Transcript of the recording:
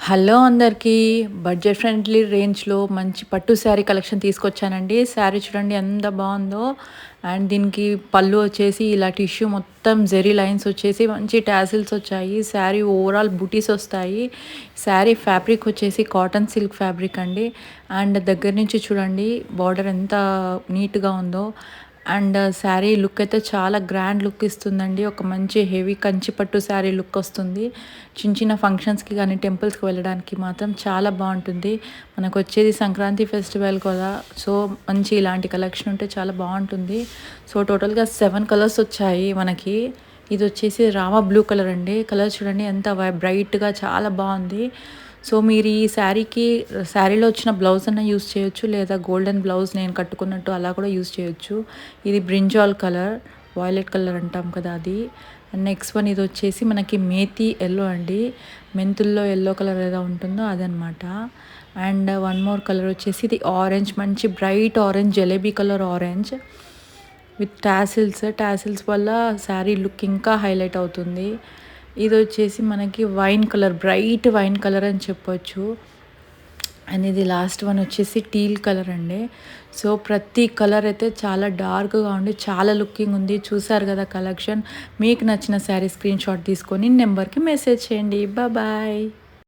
Hello అందరికీ budget friendly రేంజ్లో మంచి పట్టు శారీ కలెక్షన్ తీసుకొచ్చానండి. శారీ చూడండి ఎంత బాగుందో. అండ్ దీనికి పళ్ళు వచ్చేసి ఇలా టిష్యూ మొత్తం జెరీ లైన్స్ వచ్చేసి మంచి టాసిల్స్ వచ్చాయి. శారీ ఓవరాల్ బూటీస్ వస్తాయి. శారీ ఫ్యాబ్రిక్ వచ్చేసి కాటన్ సిల్క్ ఫ్యాబ్రిక్ అండి. అండ్ దగ్గర నుంచి చూడండి బార్డర్ ఎంత నీట్గా ఉందో. అండ్ శారీ లుక్ అయితే చాలా గ్రాండ్ లుక్ ఇస్తుందండి. ఒక మంచి హెవీ కంచి పట్టు శారీ లుక్ వస్తుంది. చిన్న చిన్న ఫంక్షన్స్కి కానీ టెంపుల్స్కి వెళ్ళడానికి మాత్రం చాలా బాగుంటుంది. మనకు వచ్చేది సంక్రాంతి ఫెస్టివల్ కదా, సో మంచి ఇలాంటి కలెక్షన్ ఉంటే చాలా బాగుంటుంది. సో టోటల్గా 7 కలర్స్ వచ్చాయి మనకి. ఇది వచ్చేసి రామా బ్లూ కలర్ అండి. కలర్ చూడండి ఎంత బ్రైట్గా చాలా బాగుంది. సో మీరు ఈ శారీలో వచ్చిన బ్లౌజ్ అన్న యూస్ చేయొచ్చు, లేదా గోల్డెన్ బ్లౌజ్ నేను కట్టుకున్నట్టు అలా కూడా యూస్ చేయొచ్చు. ఇది బ్రింజాల్ కలర్, వాయిలెట్ కలర్ అంటాం కదా అది. అండ్ నెక్స్ట్ వన్ ఇది వచ్చేసి మనకి మేతి ఎల్లో అండి. మెంతుల్లో ఎల్లో కలర్ ఏదో ఉంటుందో అదనమాట. అండ్ వన్ మోర్ కలర్ వచ్చేసి ఇది ఆరెంజ్, మంచి bright orange, jalebi colour orange with tassels వల్ల శారీ లుక్ ఇంకా హైలైట్ అవుతుంది. ఇది వచ్చేసి మనకి wine colour, bright wine colour అని చెప్పొచ్చు. అండ్ ఇది లాస్ట్ వన్ వచ్చేసి టీల్ కలర్ అండి. సో ప్రతి కలర్ అయితే చాలా డార్క్గా ఉండి చాలా లుకింగ్ ఉంది. చూసారు కదా కలెక్షన్. మీకు నచ్చిన శారీ స్క్రీన్ షాట్ తీసుకొని నెంబర్కి మెసేజ్ చేయండి. బాయ్.